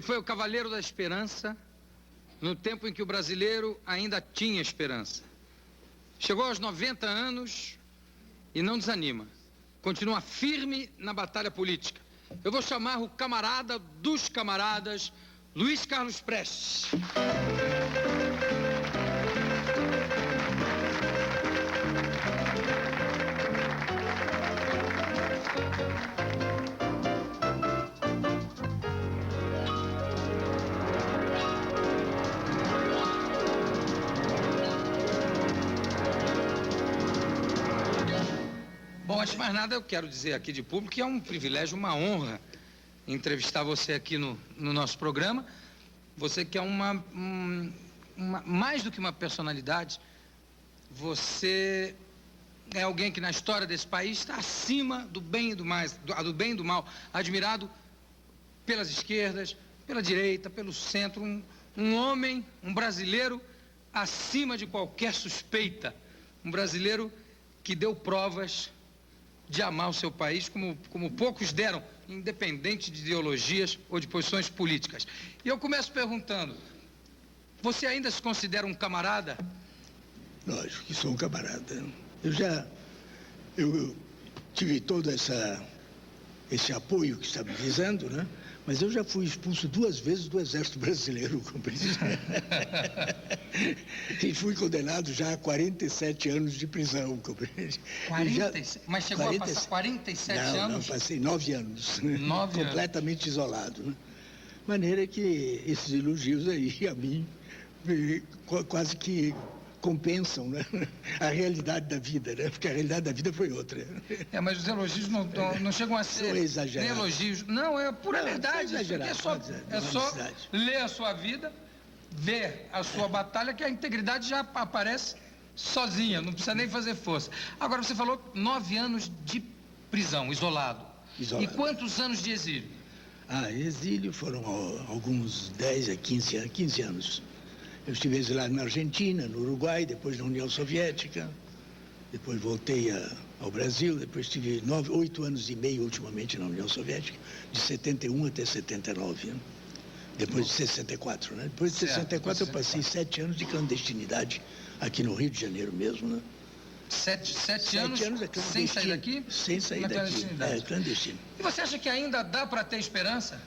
Ele foi o cavaleiro da esperança no tempo em que o brasileiro ainda tinha esperança. Chegou aos 90 anos e não desanima. Continua firme na batalha política. Eu vou chamar o camarada dos camaradas, Luiz Carlos Prestes. Bom, antes de mais nada, eu quero dizer aqui de público que é um privilégio, uma honra entrevistar você aqui no nosso programa. Você que é mais do que uma personalidade, você é alguém que na história desse país está acima do bem e do mal, admirado pelas esquerdas, pela direita, pelo centro, um homem, um brasileiro acima de qualquer suspeita, um brasileiro que deu provas de amar o seu país como poucos deram, independente de ideologias ou de posições políticas. E eu começo perguntando, você ainda se considera um camarada? Lógico que sou um camarada. Eu tive todo esse apoio que está me dizendo, né? Mas eu já fui expulso 2 vezes do Exército Brasileiro, compreende? E fui condenado já a 47 anos de prisão, compreende? Mas chegou a passar 47 anos? Não, passei 9 anos. 9 completamente isolado, né? De maneira que esses elogios aí, a mim, quase que compensam, né, a realidade da vida, né? Porque a realidade da vida foi outra. Mas os elogios não chegam a ser nem elogios. Não, é pura verdade. É só ler a sua vida, ver a sua batalha, que a integridade já aparece sozinha, não precisa nem fazer força. Agora, você falou 9 anos de prisão, isolado. E quantos anos de exílio? Exílio foram alguns 10 a 15 anos. Eu estive exilado na Argentina, no Uruguai, depois na União Soviética, depois voltei ao Brasil, depois estive 8 anos e meio ultimamente na União Soviética, de 71 até 79, né? Depois de 64, né? Depois de 64 eu passei 7 anos de clandestinidade aqui no Rio de Janeiro mesmo, né? 7 anos sem sair daqui? Sem sair daqui, clandestino. E você acha que ainda dá para ter esperança?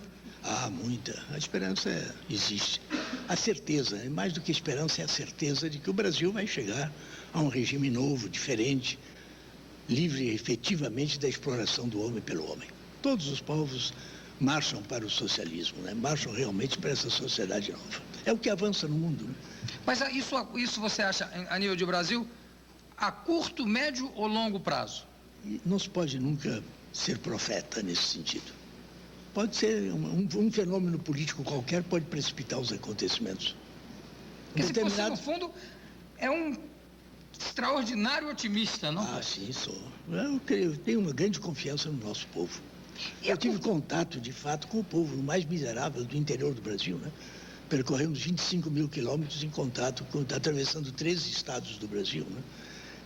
Muita. A esperança existe. A certeza, mais do que esperança, é a certeza de que o Brasil vai chegar a um regime novo, diferente, livre efetivamente da exploração do homem pelo homem. Todos os povos marcham para o socialismo, né? Marcham realmente para essa sociedade nova. É o que avança no mundo, né? Mas isso você acha, a nível de Brasil, a curto, médio ou longo prazo? Não se pode nunca ser profeta nesse sentido. Pode ser um fenômeno político qualquer, pode precipitar os acontecimentos. Você, no fundo, é um extraordinário otimista, não? Sim, sou. Eu tenho uma grande confiança no nosso povo. Eu tive contato, de fato, com o povo mais miserável do interior do Brasil, né? Percorremos 25 mil quilômetros em contato, atravessando 13 estados do Brasil, né?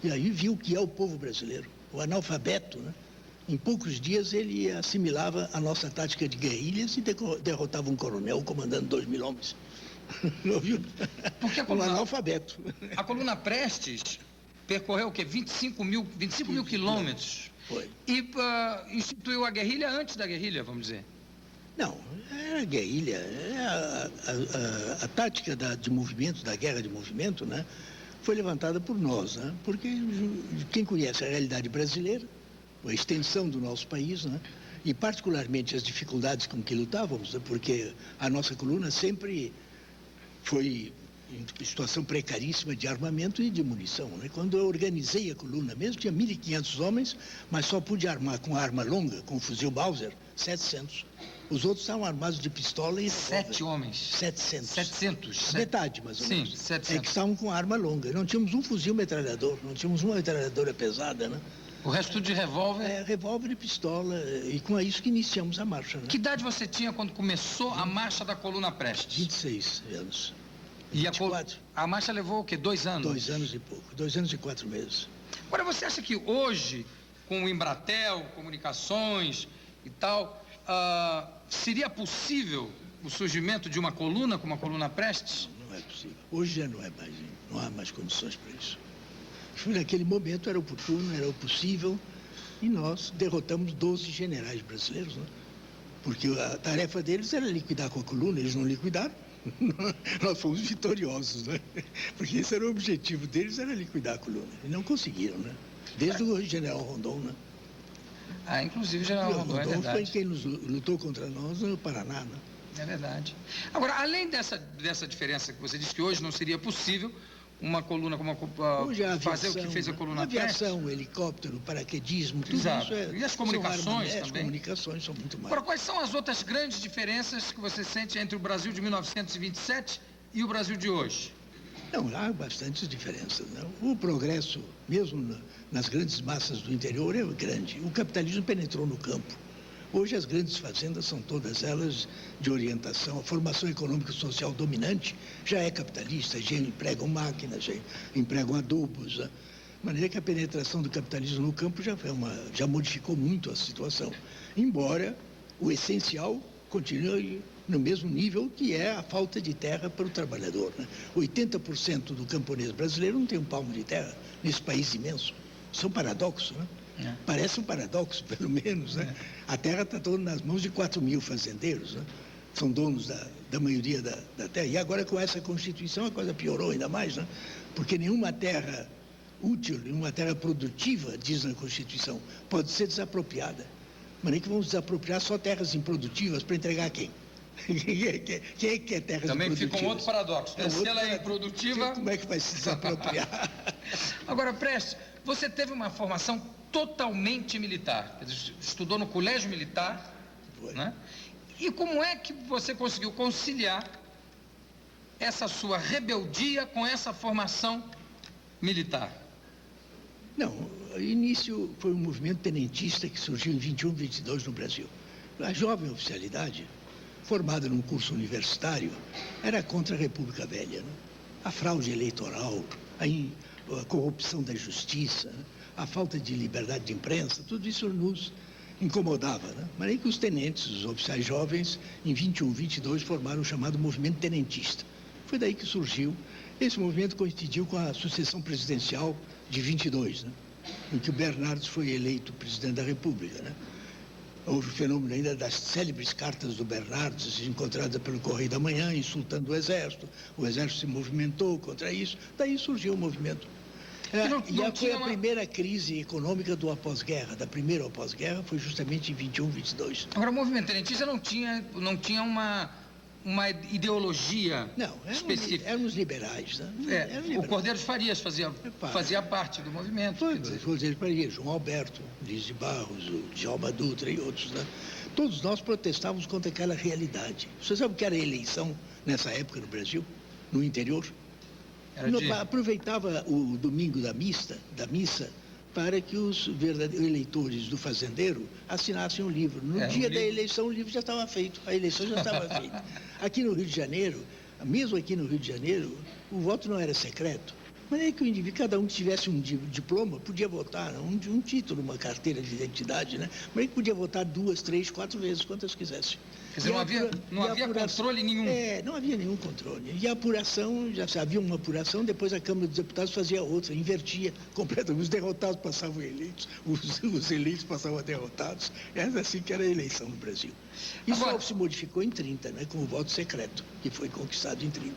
E aí vi o que é o povo brasileiro, o analfabeto, né? Em poucos dias ele assimilava a nossa tática de guerrilhas e derrotava um coronel comandando 2.000 homens. Não viu? Porque um analfabeto. A coluna Prestes percorreu o quê? 25 mil quilômetros. Foi. E instituiu a guerrilha antes da guerrilha, vamos dizer. Não, era a guerrilha. A tática de movimento, da guerra de movimento, né, foi levantada por nós, né? Porque quem conhece a realidade brasileira, a extensão do nosso país, né? E particularmente as dificuldades com que lutávamos, né? Porque a nossa coluna sempre foi em situação precaríssima de armamento e de munição, né? Quando eu organizei a coluna mesmo, tinha 1.500 homens, mas só pude armar com arma longa, com fuzil Mauser, 700. Os outros estavam armados de pistola e... 7 homens? 700. 700. Metade, mais ou menos. Sim, 700. Que estavam com arma longa. Não tínhamos um fuzil metralhador, não tínhamos uma metralhadora pesada, né? O resto tudo de revólver? Revólver e pistola, e com isso que iniciamos a marcha, né? Que idade você tinha quando começou a marcha da coluna Prestes? 26 anos. E a marcha levou o quê? 2 anos? 2 anos e pouco, 2 anos e 4 meses. Agora, você acha que hoje, com o Embratel, comunicações e tal, seria possível o surgimento de uma coluna, como a coluna Prestes? Não é possível. Hoje já não há mais condições para isso. Naquele momento era oportuno, era o possível, e nós derrotamos 12 generais brasileiros, né? Porque a tarefa deles era liquidar com a coluna, eles não liquidaram. Nós fomos vitoriosos, né? Porque esse era o objetivo deles, era liquidar a coluna. E não conseguiram, né? Desde o general Rondon, né? Ah, inclusive o general Rondon, é verdade. Foi quem lutou contra nós no Paraná, né? É verdade. Agora, além dessa diferença que você disse que hoje não seria possível uma coluna como fazer o que fez a coluna Prestes. Aviação, helicóptero, paraquedismo, tudo Exato. isso E as comunicações também? As comunicações são muito mais. Agora, quais são as outras grandes diferenças que você sente entre o Brasil de 1927 e o Brasil de hoje? Não, há bastantes diferenças, né? O progresso, mesmo nas grandes massas do interior, é grande. O capitalismo penetrou no campo. Hoje as grandes fazendas são todas elas de orientação, a formação econômica e social dominante já é capitalista, já empregam máquinas, já empregam adubos, né? De maneira que a penetração do capitalismo no campo já modificou muito a situação. Embora o essencial continue no mesmo nível, que é a falta de terra para o trabalhador, né? 80% do camponês brasileiro não tem um palmo de terra nesse país imenso. Isso é um paradoxo, né? Parece um paradoxo, pelo menos, né? A terra está toda nas mãos de 4.000 fazendeiros, né? São donos da maioria da terra. E agora, com essa Constituição, a coisa piorou ainda mais, né? Porque nenhuma terra útil, nenhuma terra produtiva, diz na Constituição, pode ser desapropriada. De maneira que vamos desapropriar só terras improdutivas para entregar a quem? Quem é que quer terras também improdutivas? Fica um outro paradoxo. Se ela é improdutiva... Como é que vai se desapropriar? Agora, Prestes, você teve uma formação totalmente militar. Estudou no colégio militar, né? E como é que você conseguiu conciliar essa sua rebeldia com essa formação militar? Não, o início foi um movimento tenentista que surgiu em 21, 22 no Brasil. A jovem oficialidade, formada num curso universitário, era contra a República Velha, né? A fraude eleitoral, a corrupção da justiça, né? A falta de liberdade de imprensa, tudo isso nos incomodava, né? Mas aí que os tenentes, os oficiais jovens, em 21, 22, formaram o chamado movimento tenentista. Foi daí que surgiu. Esse movimento coincidiu com a sucessão presidencial de 22, né? Em que o Bernardes foi eleito presidente da República, né? Houve o fenômeno ainda das célebres cartas do Bernardes, encontradas pelo Correio da Manhã, insultando o Exército se movimentou contra isso, daí surgiu o movimento. Foi a primeira crise econômica do após-guerra, da primeira após-guerra, foi justamente em 21, 22. Agora, o movimento tenentista não tinha uma ideologia específica. Eram os liberais, né? O Cordeiro de Farias fazia parte do movimento. O Cordeiro de Farias, João Alberto, Luiz de Barros, o Djalma Dutra e outros, né? Todos nós protestávamos contra aquela realidade. Você sabe o que era eleição nessa época no Brasil, no interior? Aproveitava o domingo da missa, para que os verdadeiros eleitores do fazendeiro assinassem o livro. No dia da eleição, o livro já estava feito, a eleição já estava feita. Aqui no Rio de Janeiro, mesmo aqui no Rio de Janeiro, o voto não era secreto. Mas é que o indivíduo, cada um que tivesse um diploma, podia votar, um título, uma carteira de identidade, né? Mas ele podia votar 2, 3, 4 vezes, quantas quisesse. Quer dizer, não havia controle nenhum. Não havia nenhum controle. E a apuração, já havia uma apuração, depois a Câmara dos Deputados fazia outra, invertia completamente. Os derrotados passavam eleitos, os eleitos passavam derrotados. Era assim que era a eleição no Brasil. Isso só se modificou em 30, né, com o voto secreto, que foi conquistado em 30.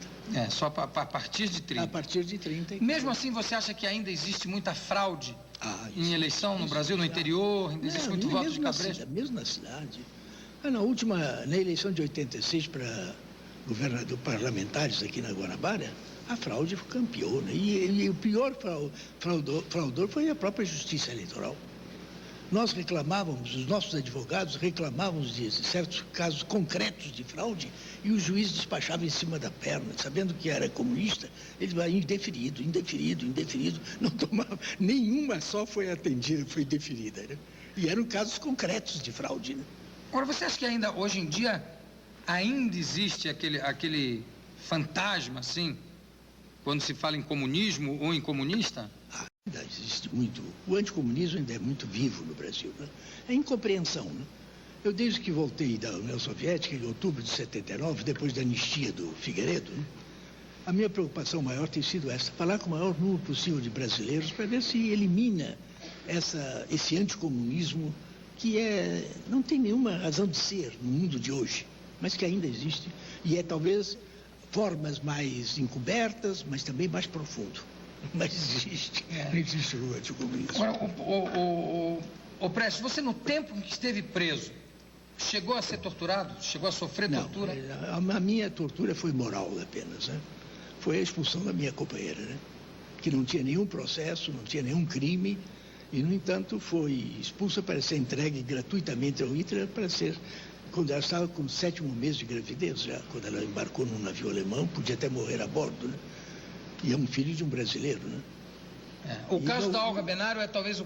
Só a partir de 30. A partir de 30. Mesmo assim, você acha que ainda existe muita fraude em eleição no Brasil, no interior? Ainda existe muito voto de cabresto? Mesmo na cidade. Na eleição de 86 para governador parlamentares aqui na Guanabara, a fraude campeou, né? E o pior fraudor foi a própria Justiça Eleitoral. Nós reclamávamos, os nossos advogados reclamávamos de certos casos concretos de fraude e o juiz despachava em cima da perna, sabendo que era comunista, ele vai indeferido, não tomava, nenhuma só foi atendida, foi deferida, né? E eram casos concretos de fraude, né? Agora, você acha que ainda, hoje em dia, ainda existe aquele fantasma, assim, quando se fala em comunismo ou em comunista? Ainda existe muito. O anticomunismo ainda é muito vivo no Brasil, né? É incompreensão, né? Eu, desde que voltei da União Soviética, em outubro de 79, depois da anistia do Figueiredo, né, a minha preocupação maior tem sido essa, falar com o maior número possível de brasileiros para ver se elimina esse anticomunismo que não tem nenhuma razão de ser no mundo de hoje, mas que ainda existe, e talvez formas mais encobertas, mas também mais profundo. Mas existe, existe o anticomunismo. Ô Prestes, você no tempo em que esteve preso, chegou a ser torturado? Chegou a sofrer tortura? Não, a minha tortura foi moral apenas, né? Foi a expulsão da minha companheira, né? Que não tinha nenhum processo, não tinha nenhum crime, e, no entanto, foi expulsa para ser entregue gratuitamente ao Hitler, quando ela estava com o 7º mês de gravidez, já, quando ela embarcou num navio alemão, podia até morrer a bordo, né? E é um filho de um brasileiro, né? O caso da Olga Benário é talvez o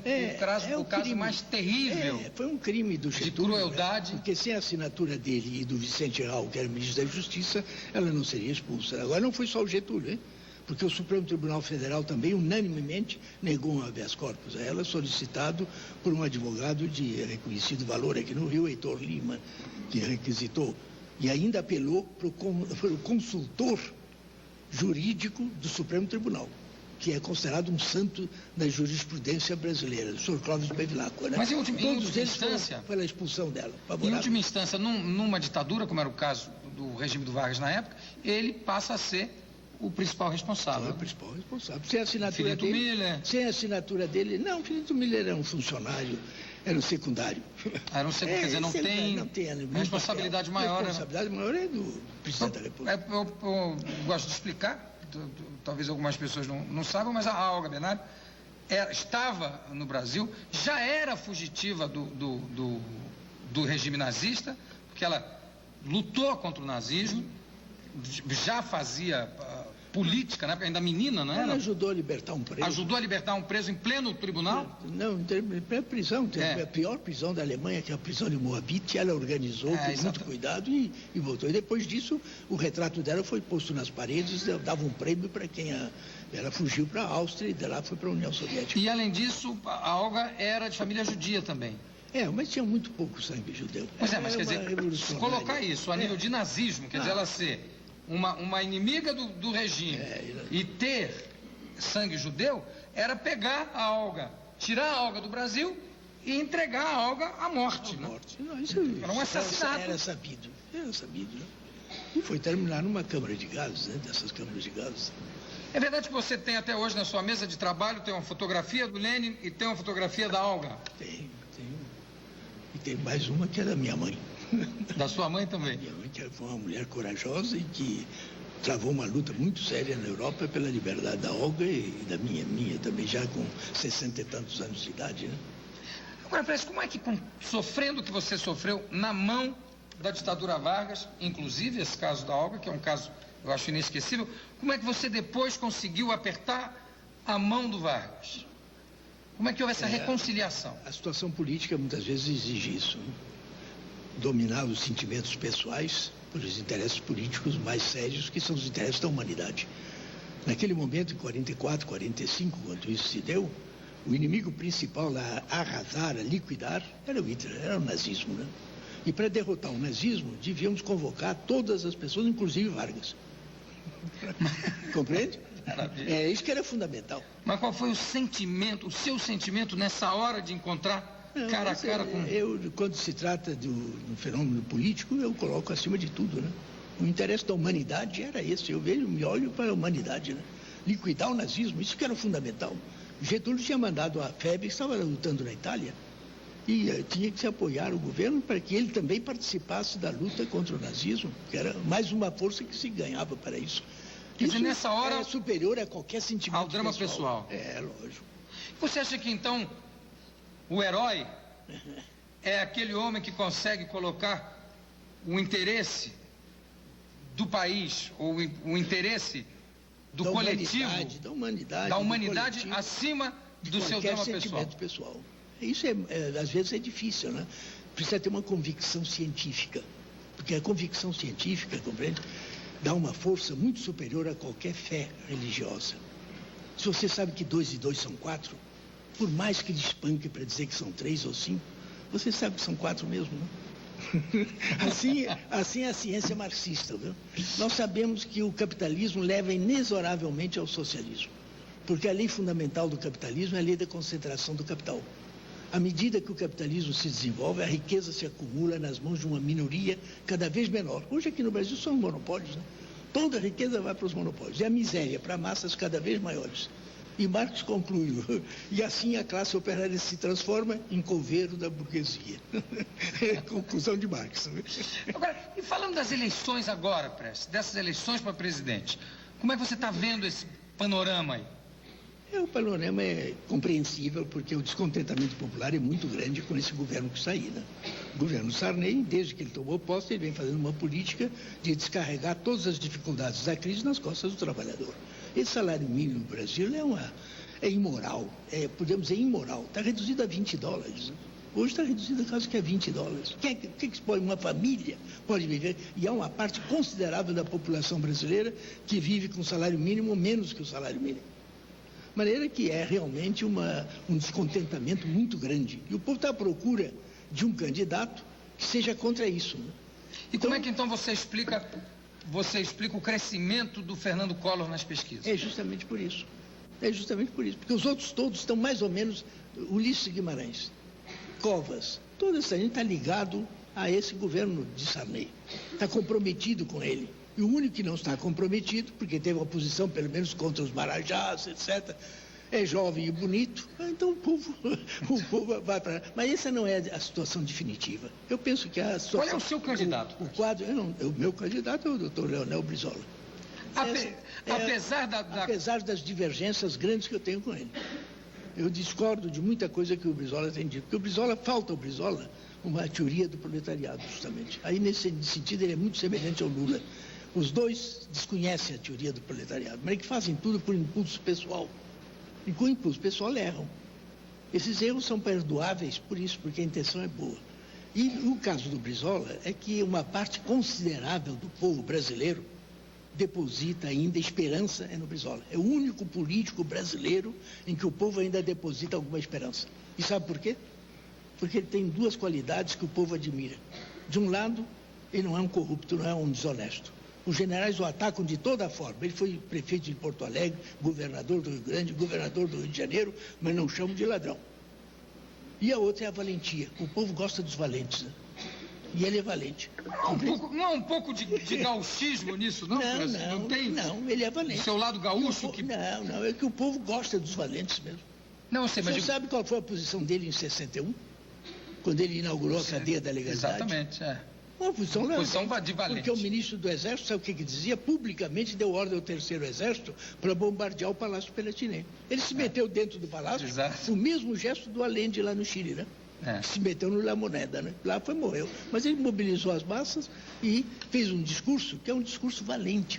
caso mais terrível. Foi um crime do Getúlio, de crueldade. Porque sem a assinatura dele e do Vicente Raul, que era ministro da Justiça, ela não seria expulsa. Agora, não foi só o Getúlio, hein? Porque o Supremo Tribunal Federal também unanimemente negou um habeas corpus a ela, solicitado por um advogado de reconhecido valor aqui no Rio, Heitor Lima, que requisitou, e ainda apelou para o consultor jurídico do Supremo Tribunal, que é considerado um santo da jurisprudência brasileira, o Sr. Clóvis Bevilacqua, né? Mas em última instância, pela expulsão dela. Em última instância, numa ditadura, como era o caso do regime do Vargas na época, ele passa a ser o principal responsável. O principal responsável. Sem a assinatura Filinto dele. Miller. Sem a assinatura dele. Não, o Filinto Miller era um funcionário, era um secundário. Era um secundário, quer dizer, não tem a responsabilidade maior. A responsabilidade maior é do presidente da República. Eu gosto de explicar, talvez algumas pessoas não saibam, mas a Olga Benário estava no Brasil, já era fugitiva do regime nazista, porque ela lutou contra o nazismo, já fazia política, né? Porque ainda menina, não era? Ela ajudou a libertar um preso. Ajudou a libertar um preso em pleno tribunal? Não, em prisão. A pior prisão da Alemanha, que é a prisão de Moabit, ela organizou com muito cuidado e voltou. E depois disso, o retrato dela foi posto nas paredes, dava um prêmio para quem ela fugiu para a Áustria e de lá foi para a União Soviética. E, além disso, a Olga era de família judia também. Mas tinha muito pouco sangue judeu. Mas quer dizer, se colocar isso a nível de nazismo, quer dizer, ela ser uma inimiga do regime e ter sangue judeu, era pegar a Olga, tirar a Olga do Brasil e entregar a Olga à morte. Não, isso era um assassinato. Era sabido. Né? E foi terminar numa câmara de gases, né? Dessas câmaras de gases. É verdade que você tem até hoje na sua mesa de trabalho, tem uma fotografia do Lenin e tem uma fotografia da Olga? Tem. E tem mais uma que é da minha mãe. Da sua mãe também? Minha mãe, que foi uma mulher corajosa e que travou uma luta muito séria na Europa pela liberdade da Olga e da minha também, já com 60 e tantos anos de idade, né? Agora, parece, como é que, sofrendo o que você sofreu na mão da ditadura Vargas, inclusive esse caso da Olga, que é um caso, eu acho, inesquecível, como é que você depois conseguiu apertar a mão do Vargas? Como é que houve essa reconciliação? A situação política muitas vezes exige isso, né? Dominar os sentimentos pessoais por os interesses políticos mais sérios, que são os interesses da humanidade. Naquele momento, em 44, 45, quando isso se deu, o inimigo principal a arrasar, a liquidar, era o Hitler, era o nazismo, né? E para derrotar o nazismo, devíamos convocar todas as pessoas, inclusive Vargas. Compreende? Isso que era fundamental. Mas qual foi o seu sentimento nessa hora de encontrar cara a cara com... Quando se trata de um fenômeno político, eu coloco acima de tudo, né? O interesse da humanidade era esse. Eu me olho para a humanidade, né? Liquidar o nazismo, isso que era fundamental. Getúlio tinha mandado a FEB, que estava lutando na Itália, e tinha que se apoiar o governo para que ele também participasse da luta contra o nazismo, que era mais uma força que se ganhava para isso. Quer dizer, nessa hora... é superior a qualquer sentimento ao drama pessoal. Lógico. Você acha que, então, o herói é aquele homem que consegue colocar o interesse do país, ou o interesse do coletivo, da humanidade acima do seu drama pessoal? Isso, às vezes, é difícil, né? Precisa ter uma convicção científica, porque a convicção científica, compreende, dá uma força muito superior a qualquer fé religiosa. Se você sabe que 2 e 2 são 4, por mais que despanque para dizer que são 3 ou 5, você sabe que são 4 mesmo, né? Assim é a ciência marxista, viu? Nós sabemos que o capitalismo leva inexoravelmente ao socialismo, porque a lei fundamental do capitalismo é a lei da concentração do capital. À medida que o capitalismo se desenvolve, a riqueza se acumula nas mãos de uma minoria cada vez menor. Hoje aqui no Brasil são monopólios, né? Toda a riqueza vai para os monopólios e a miséria para massas cada vez maiores. E Marx conclui, e assim a classe operária se transforma em coveiro da burguesia. Conclusão de Marx. Agora, e falando das eleições agora, Prestes, dessas eleições para presidente, como é que você está vendo esse panorama aí? O panorama é compreensível, porque o descontentamento popular é muito grande com esse governo que está aí, né? O governo Sarney, desde que ele tomou posse, ele vem fazendo uma política de descarregar todas as dificuldades da crise nas costas do trabalhador. Esse salário mínimo no Brasil é imoral, podemos dizer imoral. Está reduzido a $20. Né? Hoje está reduzido quase que a $20. O que uma família pode viver? E há uma parte considerável da população brasileira que vive com salário mínimo ou menos que o salário mínimo. De maneira que é realmente um descontentamento muito grande. E o povo está à procura de um candidato que seja contra isso. Né? E como é que então você explica o crescimento do Fernando Collor nas pesquisas? É justamente por isso. Porque os outros todos estão mais ou menos, Ulisses Guimarães, Covas, toda essa gente está ligado a esse governo de Sarney. Está comprometido com ele. E o único que não está comprometido, porque teve oposição pelo menos contra os marajás, etc., é jovem e bonito, então o povo vai para... Mas essa não é a situação definitiva. Eu penso que a situação... Qual é o seu candidato? O quadro... o meu candidato é o doutor Leonel Brizola. Apesar das divergências grandes que eu tenho com ele. Eu discordo de muita coisa que o Brizola tem dito. Porque falta ao Brizola uma teoria do proletariado, justamente. Aí, nesse sentido, ele é muito semelhante ao Lula. Os dois desconhecem a teoria do proletariado, mas é que fazem tudo por impulso pessoal. E com impulso pessoal erram. Esses erros são perdoáveis por isso, porque a intenção é boa. E o caso do Brizola é que uma parte considerável do povo brasileiro deposita ainda esperança no Brizola. É o único político brasileiro em que o povo ainda deposita alguma esperança. E sabe por quê? Porque ele tem duas qualidades que o povo admira. De um lado, ele não é um corrupto, não é um desonesto. Os generais o atacam de toda forma. Ele foi prefeito de Porto Alegre, governador do Rio Grande, governador do Rio de Janeiro, mas não chamam de ladrão. E a outra é a valentia. O povo gosta dos valentes, né? E ele é valente. Não há um pouco de gauchismo nisso, não? Não, ele é valente. O seu lado gaúcho? Não, é que o povo gosta dos valentes mesmo. Não, eu sei, mas... Você sabe qual foi a posição dele em 61? Quando ele inaugurou a cadeia da legalidade? Exatamente, Uma posição de valente. Porque o ministro do Exército, sabe o que dizia? Publicamente deu ordem ao Terceiro Exército para bombardear o Palácio Piratini. Ele se meteu dentro do palácio, o mesmo gesto do Allende lá no Chile, né? Se meteu no La Moneda, né? Lá morreu. Mas ele mobilizou as massas e fez um discurso que é um discurso valente.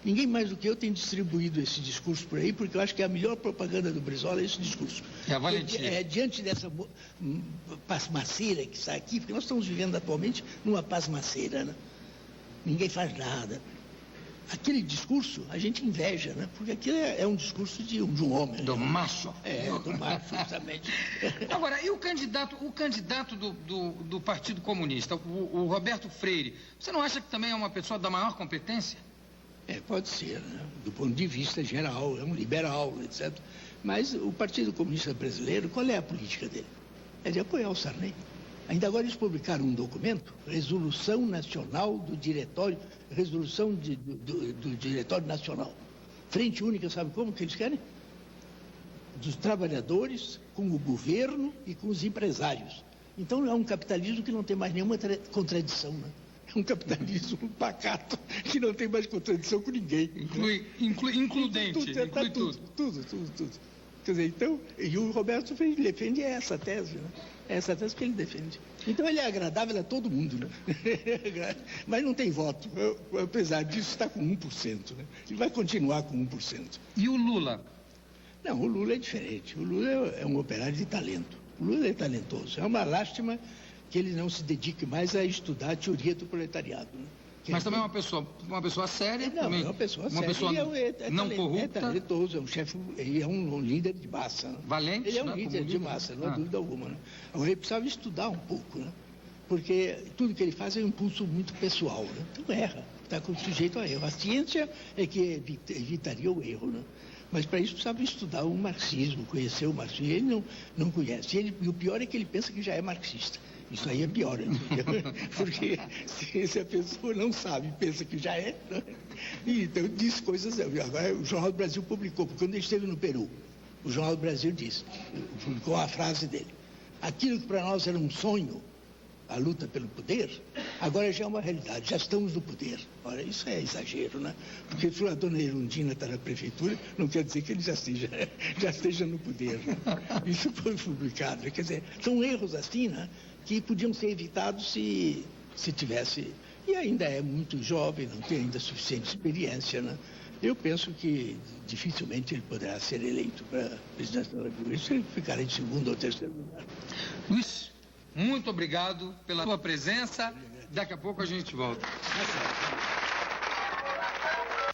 Ninguém mais do que eu tem distribuído esse discurso por aí, porque eu acho que a melhor propaganda do Brizola é esse discurso. É a valentia. Diante dessa pasmaceira que está aqui, porque nós estamos vivendo atualmente numa pasmaceira, né? Ninguém faz nada. Aquele discurso a gente inveja, né? Porque aquilo é um discurso de um homem. Do macho. Do macho, justamente. Agora, e o candidato do Partido Comunista, o Roberto Freire, você não acha que também é uma pessoa da maior competência? Pode ser, né? Do ponto de vista geral, é um liberal, etc. Mas o Partido Comunista Brasileiro, qual é a política dele? É de apoiar o Sarney. Ainda agora eles publicaram um documento, Resolução Nacional do Diretório, Resolução do Diretório Nacional. Frente única, sabe como que eles querem? Dos trabalhadores, com o governo e com os empresários. Então é um capitalismo que não tem mais nenhuma contradição, né? É um capitalismo pacato, que não tem mais contradição com ninguém. Includente. Tudo. Quer dizer, então, e o Roberto Freire defende essa tese, né? É essa tese que ele defende. Então ele é agradável a todo mundo, né? Mas não tem voto. Apesar disso, está com 1%, né? Ele vai continuar com 1%. E o Lula? Não, o Lula é diferente. O Lula é um operário de talento. O Lula é talentoso. É uma lástima que ele não se dedique mais a estudar a teoria do proletariado, né? Mas também é uma pessoa séria. Não, também, é uma pessoa séria. Uma pessoa não corrupta. É talentoso, é um chefe, ele é um líder de massa. Né? Valente, ele é um líder de massa, não há dúvida alguma. Né? Agora ele precisava estudar um pouco, né? porque tudo que ele faz é um impulso muito pessoal, né? Então erra, está sujeito a erro. A ciência é que evitaria o erro, né? Mas para isso precisava estudar o marxismo, conhecer o marxismo. Ele não conhece. E o pior é que ele pensa que já é marxista. Isso aí é pior, entendeu? Porque se a pessoa não sabe, pensa que já é, né? E então diz coisas. Agora o Jornal do Brasil publicou, porque quando ele esteve no Peru, o Jornal do Brasil publicou a frase dele: aquilo que para nós era um sonho, a luta pelo poder, agora já é uma realidade, já estamos no poder. Ora, isso é exagero, né? Porque se a dona Erundina está na prefeitura, não quer dizer que ele já esteja no poder. Né? Isso foi publicado. Quer dizer, são erros assim, né? Que podiam ser evitados se tivesse... E ainda é muito jovem, não tem ainda suficiente experiência, né? Eu penso que dificilmente ele poderá ser eleito para presidente da República. Se ele ficar em segundo ou terceiro lugar. Luiz, muito obrigado pela sua presença. Daqui a pouco a gente volta.